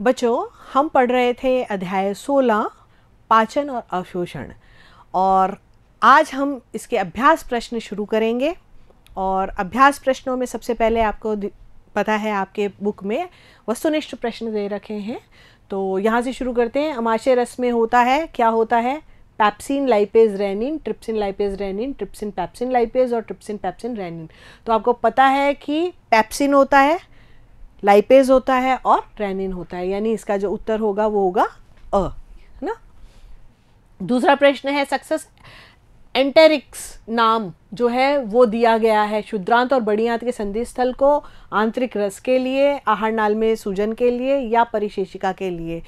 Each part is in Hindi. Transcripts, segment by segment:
बच्चों, हम पढ़ रहे थे अध्याय 16 पाचन और अवशोषण, और आज हम इसके अभ्यास प्रश्न शुरू करेंगे। और अभ्यास प्रश्नों में सबसे पहले आपको पता है आपके बुक में वस्तुनिष्ठ प्रश्न दे रखे हैं, तो यहाँ से शुरू करते हैं। अमाशय रस में होता है, क्या होता है? Pepsin, lipase, rennin, trypsin, lipase, rennin, trypsin, pepsin, lipase और ट्रिप्सिन, पैप्सिन, रेनिन। तो आपको पता है कि पैप्सिन होता है, लाइपेज होता है और रेनिन होता है, यानी इसका जो उत्तर होगा वो होगा अ, है ना। दूसरा प्रश्न है, सक्सेस एंटेरिक्स नाम जो है वो दिया गया है शुद्रांत और बड़ी आंत के संधि स्थल को आंतरिक रस के लिए, आहार नाल में सूजन के लिए या परिशेषिका के लिए।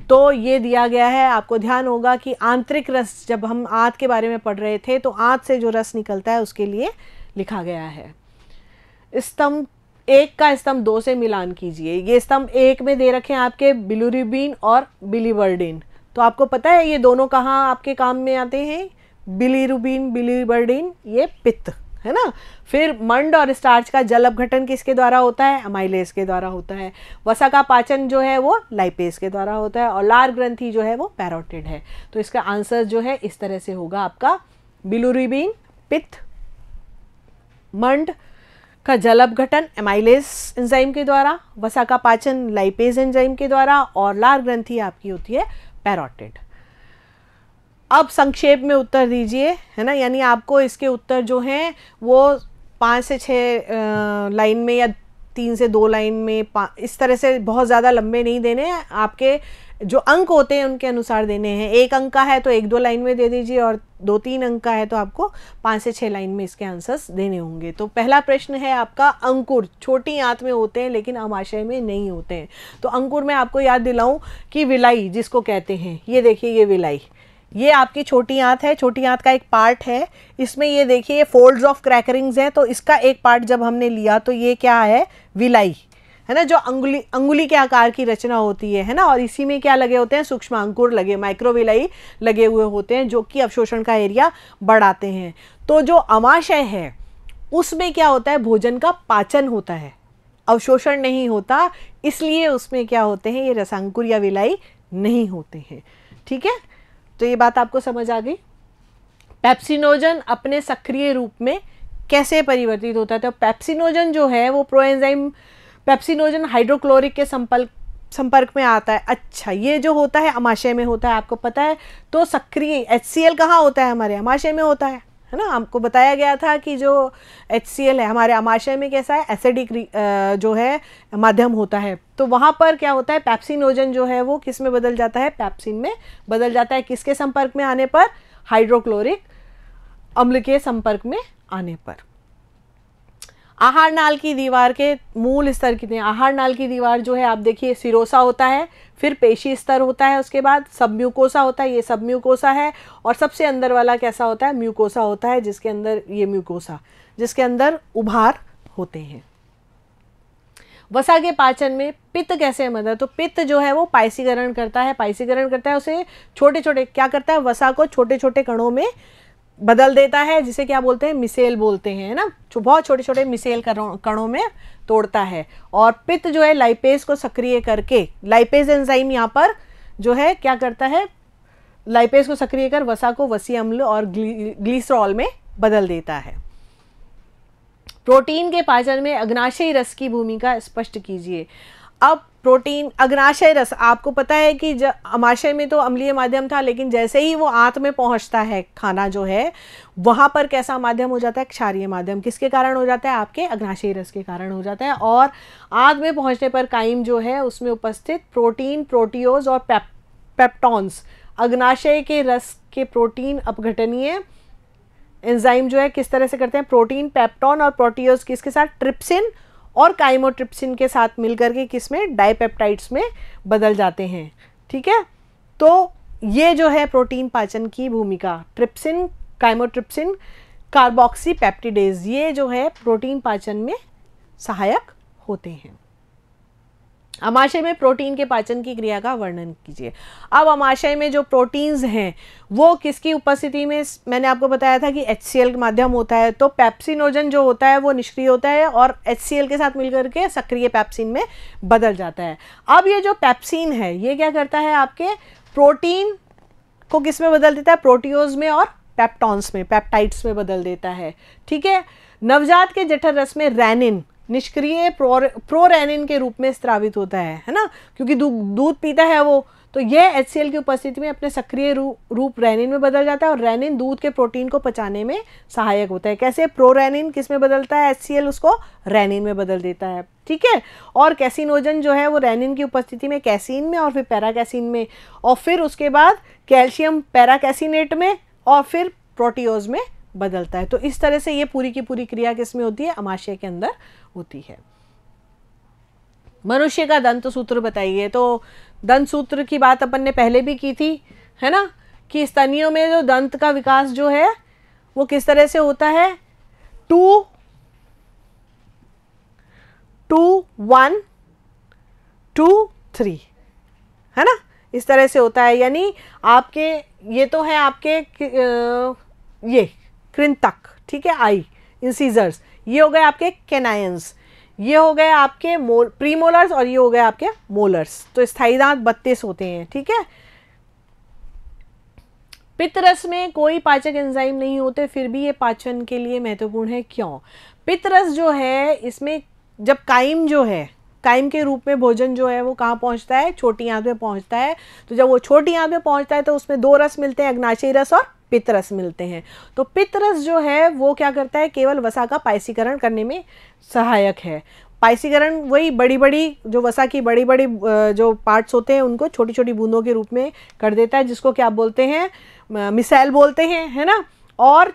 तो ये दिया गया है। आपको ध्यान होगा कि आंतरिक रस, जब हम आंत के बारे में पढ़ रहे थे तो आंत से जो रस निकलता है उसके लिए लिखा गया है। स्तंभ 1 का स्तंभ 2 से मिलान कीजिए। ये स्तंभ 1 में दे रखे हैं आपके बिलिरुबिन और बिलिवर्डिन। तो आपको पता है ये दोनों कहाँ आपके काम में आते हैं? बिलिरुबिन, बिलिवर्डिन, ये पित्त है ना। फिर मंड और स्टार्च का जल अपघटन किसके द्वारा होता है? अमाइलेज के द्वारा होता है। वसा का पाचन जो है वो लाइपेज के द्वारा होता है, और लार ग्रंथि जो है वो पैरोटिड है। तो इसका आंसर जो है इस तरह से होगा आपका बिलिरुबिन पित्त, मंड का जल अपघटन एमाइलेज एंजाइम के द्वारा, वसा का पाचन लाइपेज एंजाइम के द्वारा, और लार ग्रंथि आपकी होती है पैरोटिड। अब संक्षेप में उत्तर दीजिए, है ना, यानी आपको इसके उत्तर जो हैं वो 5 से 6 लाइन में या 3 से 2 लाइन में, इस तरह से बहुत ज़्यादा लंबे नहीं देने हैं। आपके जो अंक होते हैं उनके अनुसार देने हैं। 1 अंक का है तो 1-2 लाइन में दे दीजिए, और 2-3 अंक का है तो आपको 5 से 6 लाइन में इसके आंसर्स देने होंगे। तो पहला प्रश्न है आपका, अंकुर छोटी आंत में होते हैं लेकिन अमाशय में नहीं होते हैं। तो अंकुर में आपको याद दिलाऊं कि विलाई जिसको कहते हैं, ये देखिए ये विलाई, ये आपकी छोटी आंत है, छोटी आंत का एक पार्ट है। इसमें ये देखिए ये फोल्ड्स ऑफ क्रैकरिंग्स हैं, तो इसका एक पार्ट जब हमने लिया तो ये क्या है? विलाई है ना, जो अंगुली के आकार की रचना होती है ना। और इसी में क्या लगे होते हैं? सूक्ष्म अंकुर लगे, माइक्रोविलाई लगे हुए होते हैं, जो कि अवशोषण का एरिया बढ़ाते हैं। तो जो अमाशय है उसमें क्या होता है? भोजन का पाचन होता है, अवशोषण नहीं होता, इसलिए उसमें क्या होते हैं? ये रसांकुर या विलाई नहीं होते हैं। ठीक है, तो ये बात आपको समझ आ गई। पेप्सिनोजन अपने सक्रिय रूप में कैसे परिवर्तित होता है? तो पेप्सिनोजन जो है वो प्रोएंजाइम पेप्सिनोजन हाइड्रोक्लोरिक के संपर्क में आता है। अच्छा, ये जो होता है अमाशय में होता है, आपको पता है। तो सक्रिय HCl कहाँ होता है? हमारे अमाशय में होता है ना। आपको बताया गया था कि जो HCl है हमारे अमाशय में कैसा है? एसिडिक जो है माध्यम होता है। तो वहाँ पर क्या होता है? पेप्सिनोजन जो है वो किस में बदल जाता है? पैप्सिन में बदल जाता है। किसके संपर्क में आने पर? हाइड्रोक्लोरिक अम्ल के संपर्क में आने पर। आहार नाल की दीवार के मूल स्तर कितने? आहार नाल की दीवार जो है आप देखिए सिरोसा होता है, फिर पेशी स्तर होता है, उसके बाद सब म्यूकोसा होता है, ये सब म्यूकोसा है, और सबसे अंदर वाला कैसा होता है? म्यूकोसा होता है, जिसके अंदर ये म्यूकोसा, जिसके अंदर उभार होते हैं। वसा के पाचन में पित्त कैसे मदद? तो पित्त जो है वो पायसीकरण करता है, उसे छोटे छोटे क्या करता है? वसा को छोटे छोटे कणों में बदल देता है, जिसे क्या बोलते हैं? मिसेल बोलते हैं ना। बहुत छोटे छोटे मिसेल कणों में तोड़ता है। और पित्त जो है लाइपेज को सक्रिय करके, लाइपेज एंजाइम यहाँ पर जो है क्या करता है? लाइपेज को सक्रिय कर वसा को वसीय अम्ल और ग्लिसरॉल में बदल देता है। प्रोटीन के पाचन में अग्नाशयी रस की भूमिका स्पष्ट कीजिए। अब प्रोटीन, अग्नाशय रस, आपको पता है कि अमाशय में तो अम्लीय माध्यम था, लेकिन जैसे ही वो आंत में पहुंचता है खाना जो है, वहां पर कैसा माध्यम हो जाता है? क्षारीय माध्यम। किसके कारण हो जाता है? आपके अग्नाशयी रस के कारण हो जाता है। और आंत में पहुंचने पर काइम जो है उसमें उपस्थित प्रोटीन, प्रोटियोज और पेप्टॉन्स, अग्नाशय के रस के प्रोटीन अपघटनीय एंजाइम जो है किस तरह से करते हैं? प्रोटीन, पेप्टॉन और प्रोटियोज किसके साथ? ट्रिप्सिन और काइमोट्रिप्सिन के साथ मिलकर के किसमें? डाइपेप्टाइड्स में बदल जाते हैं। ठीक है, तो ये जो है प्रोटीन पाचन की भूमिका, ट्रिप्सिन, काइमोट्रिप्सिन, कार्बोक्सी पेप्टिडेज, ये जो है प्रोटीन पाचन में सहायक होते हैं। आमाशय में प्रोटीन के पाचन की क्रिया का वर्णन कीजिए। अब आमाशय में जो प्रोटीन्स हैं वो किसकी उपस्थिति में, मैंने आपको बताया था कि HCl माध्यम होता है, तो पेप्सिनोजन जो होता है वो निष्क्रिय होता है और HCl के साथ मिलकर के सक्रिय पेप्सिन में बदल जाता है। अब ये जो पेप्सिन है ये क्या करता है, आपके प्रोटीन को किस में बदल देता है, प्रोटियोज में और पेप्टॉन्स में, पेप्टाइड्स में बदल देता है। ठीक है, नवजात के जठर रस में रेनिन निष्क्रिय प्रोरेनिन के रूप में स्रावित होता है ना, क्योंकि दूध पीता है वो, तो यह HCl की उपस्थिति में अपने सक्रिय रूप रेनिन में बदल जाता है और रेनिन दूध के प्रोटीन को पचाने में सहायक होता है। कैसे, प्रोरेनिन किस में बदलता है, HCl उसको रेनिन में बदल देता है। ठीक है, और कैसिनोजन जो है वो रेनिन की उपस्थिति में कैसीन में और फिर पैराकैसीन में और फिर उसके बाद कैल्शियम पैराकैसिनेट में और फिर प्रोटियोज में बदलता है। तो इस तरह से ये पूरी की पूरी क्रिया किसमें होती है, आमाशय के अंदर होती है। मनुष्य का दंत सूत्र बताइए। तो दंत सूत्र की बात अपन ने पहले भी की थी, है ना, कि स्तनियों में जो दंत का विकास जो है वो किस तरह से होता है, 2, 1, 2, 3, है ना, इस तरह से होता है। यानी आपके ये तो है आपके ये कृंतक, ठीक है, आई इंसीजर्स, ये हो गए आपके कैनायंस, ये हो गए आपके प्रीमोलर्स और ये हो गए आपके मोलर्स। तो स्थायी दांत 32 होते हैं। ठीक है, पित्तरस में कोई पाचक एंजाइम नहीं होते, फिर भी ये पाचन के लिए महत्वपूर्ण है। क्यों? पित्तरस जो है इसमें जब काइम जो है, काइम के रूप में भोजन जो है वो कहाँ पहुँचता है, छोटी आंत में पहुँचता है। तो जब वो छोटी आंत में पहुँचता है तो उसमें 2 रस मिलते हैं, अग्नाशयी रस और पित्तरस मिलते हैं। तो पित्तरस जो है वो क्या करता है, केवल वसा का पायसीकरण करने में सहायक है। पायसीकरण वही बड़ी बड़ी जो वसा की बड़ी बड़ी जो पार्ट्स होते हैं उनको छोटी छोटी बूंदों के रूप में कर देता है, जिसको क्या बोलते हैं, मिसाइल बोलते हैं, है ना। और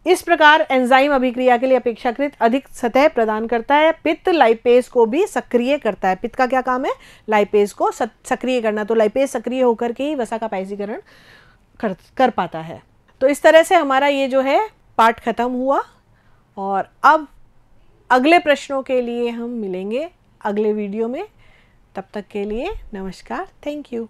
इस प्रकार एंजाइम अभिक्रिया के लिए अपेक्षाकृत अधिक सतह प्रदान करता है। पित्त लाइपेज को भी सक्रिय करता है। पित्त का क्या काम है, लाइपेज को सक्रिय करना। तो लाइपेज सक्रिय होकर के ही वसा का पायसीकरण कर पाता है। तो इस तरह से हमारा ये जो है पाठ खत्म हुआ और अब अगले प्रश्नों के लिए हम मिलेंगे अगले वीडियो में। तब तक के लिए नमस्कार, थैंक यू।